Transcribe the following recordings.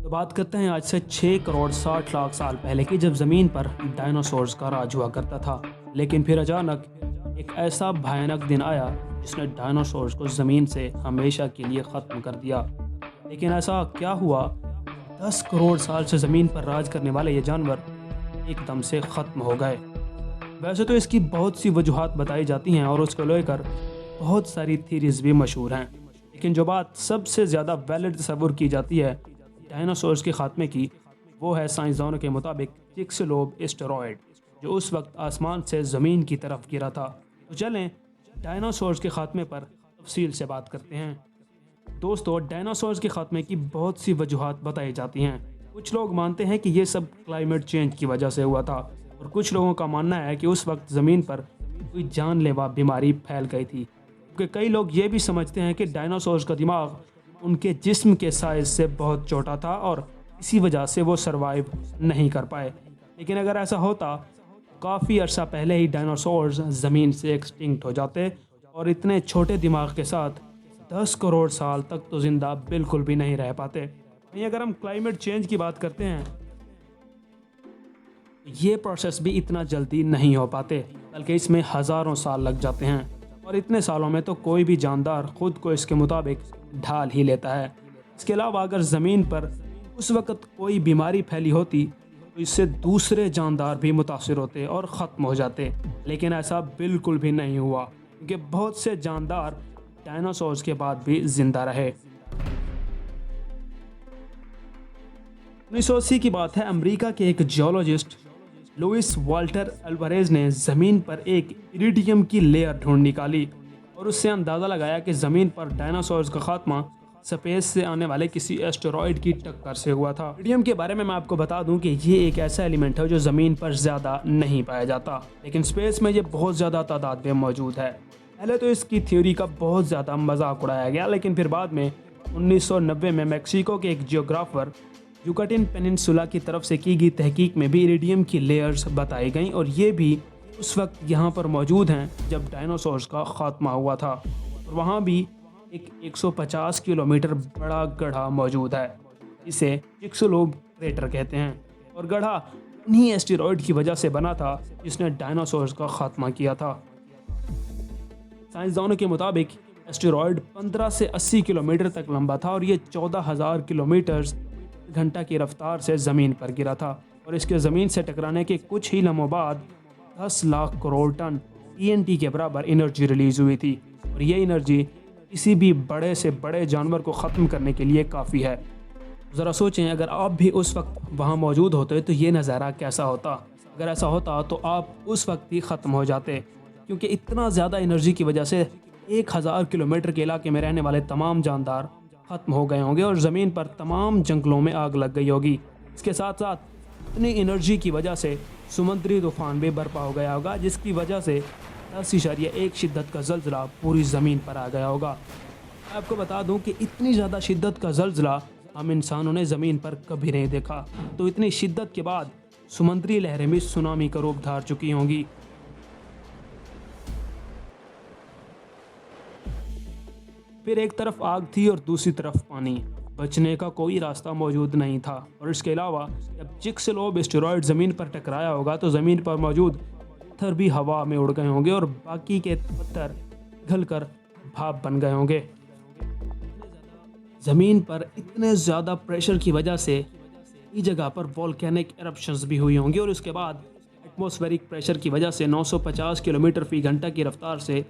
تو بات کرتے ہیں آج سے 6 کروڑ 60 لاکھ سال پہلے کی، جب زمین پر ڈائناسورز کا راج ہوا کرتا تھا۔ لیکن پھر اچانک ایک ایسا بھیانک دن آیا جس نے ڈائناسورز کو زمین سے ہمیشہ کے لیے ختم کر دیا۔ لیکن ایسا کیا ہوا؟ 10 کروڑ سال سے زمین پر راج کرنے والے یہ جانور ایک دم سے ختم ہو گئے۔ ویسے تو اس کی بہت سی وجوہات بتائی جاتی ہیں اور اس کو لے کر بہت ساری تھیریز بھی مشہور ہیں، لیکن جو بات سب سے زیادہ ویلڈ تصور کی جاتی ہے ڈائناسورز کے خاتمے کی، وہ ہے سائنسدانوں کے مطابق چکسلوب اسٹیرائڈ، جو اس وقت آسمان سے زمین کی طرف گرا تھا۔ تو چلیں ڈائناسورز کے خاتمے پر تفصیل سے بات کرتے ہیں۔ دوستو، ڈائناسورز کے خاتمے کی بہت سی وجوہات بتائی جاتی ہیں۔ کچھ لوگ مانتے ہیں کہ یہ سب کلائمیٹ چینج کی وجہ سے ہوا تھا، اور کچھ لوگوں کا ماننا ہے کہ اس وقت زمین پر کوئی جان لیوا بیماری پھیل گئی تھی، کیونکہ کئی لوگ یہ بھی سمجھتے ہیں کہ ڈائناسورز کا دماغ ان کے جسم کے سائز سے بہت چھوٹا تھا اور اسی وجہ سے وہ سروائیو نہیں کر پائے۔ لیکن اگر ایسا ہوتا کافی عرصہ پہلے ہی ڈائناسورز زمین سے ایکسٹنکٹ ہو جاتے، اور اتنے چھوٹے دماغ کے ساتھ 10 کروڑ سال تک تو زندہ بالکل بھی نہیں رہ پاتے۔ اگر ہم کلائمیٹ چینج کی بات کرتے ہیں، یہ پروسیس بھی اتنا جلدی نہیں ہو پاتے، بلکہ اس میں ہزاروں سال لگ جاتے ہیں، اور اتنے سالوں میں تو کوئی بھی جاندار خود کو اس کے مطابق ڈھال ہی لیتا ہے۔ اس کے علاوہ اگر زمین پر اس وقت کوئی بیماری پھیلی ہوتی تو اس سے دوسرے جاندار بھی متاثر ہوتے اور ختم ہو جاتے، لیکن ایسا بالکل بھی نہیں ہوا، کیونکہ بہت سے جاندار ڈائناسورز کے بعد بھی زندہ رہے۔ 1980 کی بات ہے، امریکہ کے ایک جیولوجسٹ لوئس والٹر الواریز نے زمین پر ایک ایریڈیم کی لیئر ڈھونڈ نکالی اور اس سے اندازہ لگایا کہ زمین پر ڈائناسورز کا خاتمہ سپیس سے آنے والے کسی ایسٹرائیڈ کی ٹکر سے ہوا تھا۔ ایریڈیم کے بارے میں آپ کو بتا دوں کہ یہ ایک ایسا ایلیمنٹ ہے جو زمین پر زیادہ نہیں پایا جاتا، لیکن سپیس میں یہ بہت زیادہ تعداد میں موجود ہے۔ پہلے تو اس کی تھیوری کا بہت زیادہ مذاق اڑایا گیا، لیکن پھر بعد میں 1990 میں میکسیکو کے ایک جیوگرافر یوکاٹن پیننسولا کی طرف سے کی گئی تحقیق میں بھی ایریڈیم کی لیئرز بتائی گئیں، اور یہ بھی اس وقت یہاں پر موجود ہیں جب ڈائناسورز کا خاتمہ ہوا تھا۔ اور وہاں بھی ایک 150 کلومیٹر بڑا گڑھا موجود ہے، اسے چکسلوب کریٹر کہتے ہیں، اور گڑھا انہی ایسٹیرائڈ کی وجہ سے بنا تھا جس نے ڈائناسورز کا خاتمہ کیا تھا۔ سائنسدانوں کے مطابق ایسٹیرائڈ 15 سے 80 کلومیٹر تک لمبا تھا، اور یہ 14,000 کلومیٹر گھنٹہ کی رفتار سے زمین پر گرا تھا، اور اس کے زمین سے ٹکرانے کے کچھ ہی لمحوں بعد 10 لاکھ کروڑ ٹن TNT کے برابر انرجی ریلیز ہوئی تھی، اور یہ انرجی کسی بھی بڑے سے بڑے جانور کو ختم کرنے کے لیے کافی ہے۔ ذرا سوچیں، اگر آپ بھی اس وقت وہاں موجود ہوتے تو یہ نظارہ کیسا ہوتا؟ اگر ایسا ہوتا تو آپ اس وقت ہی ختم ہو جاتے، کیونکہ اتنا زیادہ انرجی کی وجہ سے 1000 کلومیٹر کے علاقے میں رہنے والے تمام جاندار ختم ہو گئے ہوں گے، اور زمین پر تمام جنگلوں میں آگ لگ گئی ہوگی۔ اس کے ساتھ ساتھ اتنی انرجی کی وجہ سے سمندری طوفان بھی برپا ہو گیا ہوگا، جس کی وجہ سے 10.1 شدت کا زلزلہ پوری زمین پر آ گیا ہوگا۔ میں آپ کو بتا دوں کہ اتنی زیادہ شدت کا زلزلہ ہم انسانوں نے زمین پر کبھی نہیں دیکھا، تو اتنی شدت کے بعد سمندری لہریں بھی سونامی کا روپ دھار چکی ہوں گی۔ پھر ایک طرف آگ تھی اور دوسری طرف پانی، بچنے کا کوئی راستہ موجود نہیں تھا۔ اور اس کے علاوہ جب چکسلوب اسٹیرائڈ زمین پر ٹکرایا ہوگا تو زمین پر موجود پتھر بھی ہوا میں اڑ گئے ہوں گے، اور باقی کے پتھر پگھل کر بھاپ بن گئے ہوں گے۔ زمین پر اتنے زیادہ پریشر کی وجہ سے کئی جگہ پر والکینک ایرپشنز بھی ہوئی ہوں گی، اور اس کے بعد ایٹماسفیرک پریشر کی وجہ سے 950 کلومیٹر فی گھنٹہ کی رفتار سے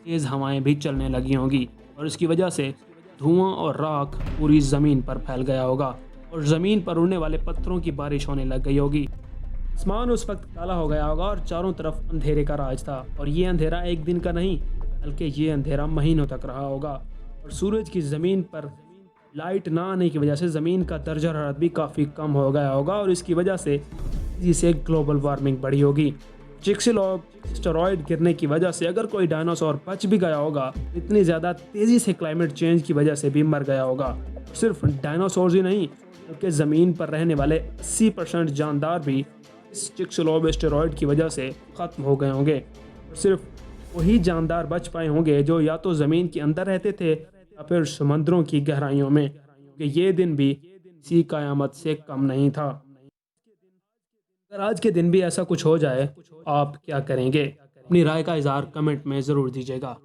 تیز ہوائیں بھی چلنے لگی ہوں گی، اور اس کی وجہ سے دھواں اور راکھ پوری زمین پر پھیل گیا ہوگا، اور زمین پر اڑنے والے پتھروں کی بارش ہونے لگ گئی ہوگی۔ آسمان اس وقت کالا ہو گیا ہوگا، اور چاروں طرف اندھیرے کا راج تھا، اور یہ اندھیرا ایک دن کا نہیں بلکہ یہ اندھیرا مہینوں تک رہا ہوگا، اور سورج کی زمین پر لائٹ نہ آنے کی وجہ سے زمین کا درجہ حرارت بھی کافی کم ہو گیا ہوگا، اور اس کی وجہ سے تیزی سے گلوبل وارمنگ بڑھی ہوگی۔ چکسلوب اسٹیرائڈ گرنے کی وجہ سے اگر کوئی ڈائناسور بچ بھی گیا ہوگا، اتنی زیادہ تیزی سے کلائمیٹ چینج کی وجہ سے بھی مر گیا ہوگا۔ صرف ڈائناسورز ہی نہیں بلکہ زمین پر رہنے والے 80% جاندار بھی اس چکسلوب اسٹیرائڈ کی وجہ سے ختم ہو گئے ہوں گے۔ اور صرف وہی جاندار بچ پائے ہوں گے جو یا تو زمین کے اندر رہتے تھے یا پھر سمندروں کی گہرائیوں میں، کہ یہ دن بھی کسی قیامت سے کم نہیں تھا۔ اگر آج کے دن بھی ایسا کچھ ہو جائے، آپ کیا کریں گے؟ اپنی رائے کا اظہار کمنٹ میں ضرور دیجیے گا۔